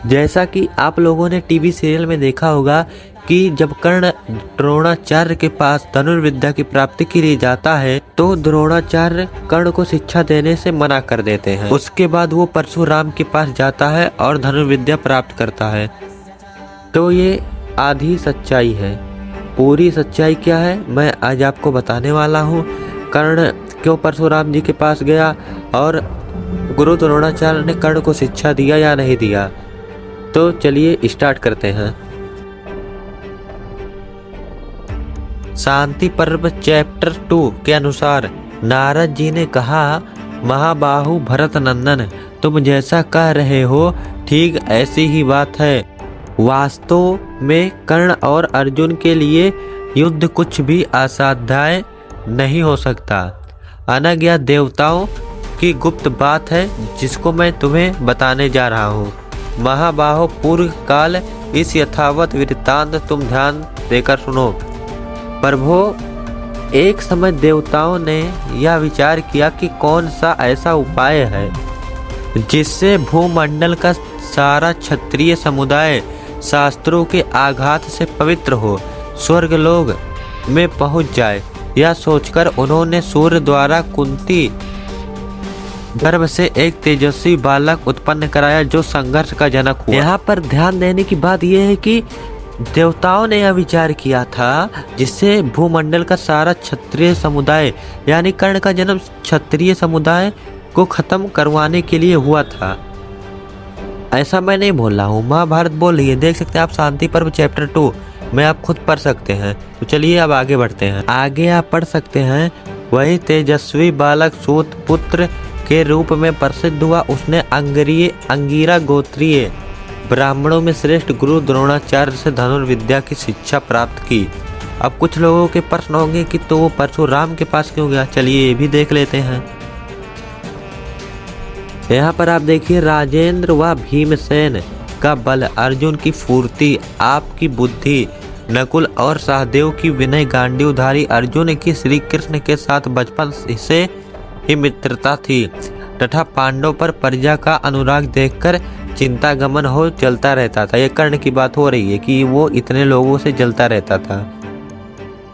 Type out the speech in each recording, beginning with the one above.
जैसा कि आप लोगों ने टीवी सीरियल में देखा होगा कि जब कर्ण द्रोणाचार्य के पास धनुर्विद्या की प्राप्ति के लिए जाता है तो द्रोणाचार्य कर्ण को शिक्षा देने से मना कर देते हैं। उसके बाद वो परशुराम के पास जाता है और धनुर्विद्या प्राप्त करता है। तो ये आधी सच्चाई है। पूरी सच्चाई क्या है मैं आज आपको बताने वाला हूँ। कर्ण क्यों परशुराम जी के पास गया और गुरु द्रोणाचार्य ने कर्ण को शिक्षा दिया या नहीं दिया। तो चलिए स्टार्ट करते हैं। शांति पर्व चैप्टर 2 के अनुसार नारद जी ने कहा, महाबाहु भरत नंदन, तुम जैसा कह रहे हो ठीक ऐसी ही बात है। वास्तव में कर्ण और अर्जुन के लिए युद्ध कुछ भी असाध्य नहीं हो सकता। अनज्ञात देवताओं की गुप्त बात है जिसको मैं तुम्हें बताने जा रहा हूँ। महाबाहो पूर्व काल इस यथावत वृत्तांत तुम ध्यान देकर सुनो। प्रभो, एक समय देवताओं ने यह विचार किया कि कौन सा ऐसा उपाय है जिससे भूमंडल का सारा क्षत्रिय समुदाय शास्त्रों के आघात से पवित्र हो, स्वर्गलोक में पहुंच जाए। यह सोचकर उन्होंने सूर्य द्वारा कुंती गर्भ से एक तेजस्वी बालक उत्पन्न कराया जो संघर्ष का जनक हुआ। यहाँ पर ध्यान देने की बात यह है कि देवताओं ने यह विचार किया था जिससे भूमंडल का सारा क्षत्रिय समुदाय यानी कर्ण का जन्म क्षत्रिय समुदाय को खत्म करवाने के लिए हुआ था। ऐसा मैं नहीं बोल रहा हूँ, महाभारत बोल रही है। देख सकते हैं आप शांति पर्व चैप्टर 2 में आप खुद पढ़ सकते हैं। तो चलिए अब आगे बढ़ते हैं। आगे आप पढ़ सकते हैं, वही तेजस्वी बालक सूत पुत्र के रूप में प्रसिद्ध हुआ। उसने अंगीरा गोत्रीय ब्राह्मणों में श्रेष्ठ गुरु द्रोणाचार्य से धनुर्विद्या की शिक्षा प्राप्त की। अब कुछ लोगों के प्रश्न होंगे कि तो वो परशुराम के पास क्यों गया। चलिए ये भी देख लेते हैं। यहाँ पर आप देखिए, राजेंद्र व भीमसेन का बल, अर्जुन की फुर्ती, आपकी बुद्धि, नकुल और सहदेव की विनय, गांडीवधारी अर्जुन की श्री कृष्ण के साथ बचपन से ही मित्रता थी तथा पांडव पर प्रजा का अनुराग देखकर चिंतागमन हो चलता रहता था। ये कर्ण की बात हो रही है कि वो इतने लोगों से जलता रहता था।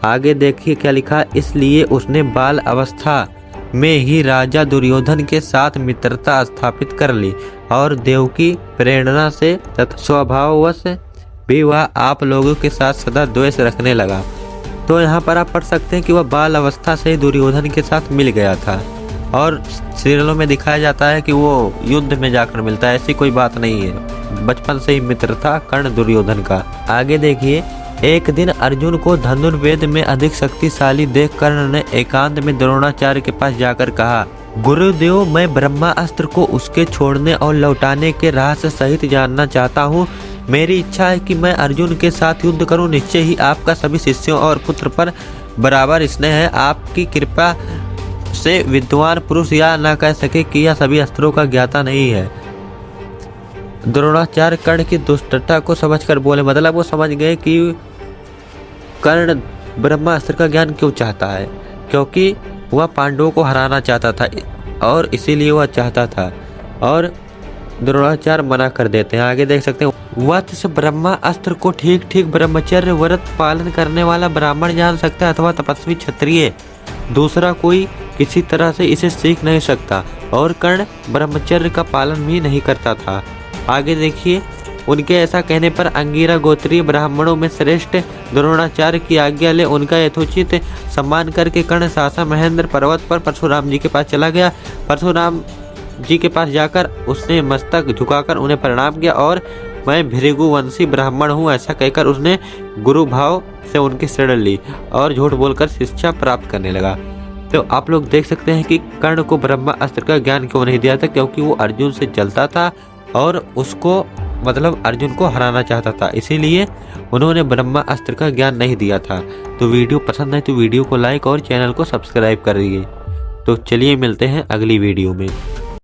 आगे देखिए क्या लिखा, इसलिए उसने बाल अवस्था में ही राजा दुर्योधन के साथ मित्रता स्थापित कर ली और देव की प्रेरणा से तथा स्वभाववश भी वह आप लोगों के साथ सदा द्वेष रखने लगा। तो यहाँ पर आप पढ़ सकते हैं कि वह बाल अवस्था से दुर्योधन के साथ मिल गया था और सीरियलों में दिखाया जाता है कि वो युद्ध में जाकर मिलता है। ऐसी कोई बात नहीं है, बचपन से ही मित्र था कर्ण दुर्योधन का। आगे देखिए, एक दिन अर्जुन को धनुर्वेद में अधिक शक्तिशाली देख कर्ण ने एकांत में द्रोणाचार्य के पास जाकर कहा, गुरुदेव, मैं ब्रह्मास्त्र को उसके छोड़ने और लौटाने के रहस्य सहित जानना चाहता हूँ। मेरी इच्छा है कि मैं अर्जुन के साथ युद्ध करूं। निश्चय ही आपका सभी शिष्यों और पुत्र पर बराबर स्नेह है। आपकी कृपा से विद्वान पुरुष यह न कह सके कि यह सभी अस्त्रों का ज्ञाता नहीं है। द्रोणाचार्य कर्ण की दुष्टता को समझकर बोले, मतलब वो समझ गए कि कर्ण ब्रह्मास्त्र का ज्ञान क्यों चाहता है, क्योंकि वह पांडवों को हराना चाहता था और इसीलिए वह चाहता था। और द्रोणाचार्य मना कर देते हैं। आगे देख सकते हैं, वत्स ब्रह्मास्त्र को ठीक ठीक ब्रह्मचर्य व्रत पालन करने वाला ब्राह्मण जान सकता है अथवा तपस्वी क्षत्रिय। दूसरा कोई किसी तरह से इसे सीख नहीं सकता और कर्ण ब्रह्मचर्य का पालन भी नहीं करता था। आगे देखिए, उनके ऐसा कहने पर अंगीरा गोत्रीय ब्राह्मणों में श्रेष्ठ द्रोणाचार्य की आज्ञा ले उनका यथोचित सम्मान करके कर्ण सासा महेंद्र पर्वत पर परशुराम जी के पास चला गया। परशुराम जी के पास जाकर उसने मस्तक झुकाकर उन्हें प्रणाम किया और मैं भृगुवंशी ब्राह्मण हूँ ऐसा कहकर उसने गुरु भाव से उनकी शरण ली और झूठ बोलकर शिक्षा प्राप्त करने लगा। तो आप लोग देख सकते हैं कि कर्ण को ब्रह्मास्त्र का ज्ञान क्यों नहीं दिया था, क्योंकि वो अर्जुन से जलता था और उसको मतलब अर्जुन को हराना चाहता था, इसीलिए उन्होंने ब्रह्मास्त्र का ज्ञान नहीं दिया था। तो वीडियो पसंद है तो वीडियो को लाइक और चैनल को सब्सक्राइब कर दीजिए। तो चलिए मिलते हैं अगली वीडियो में।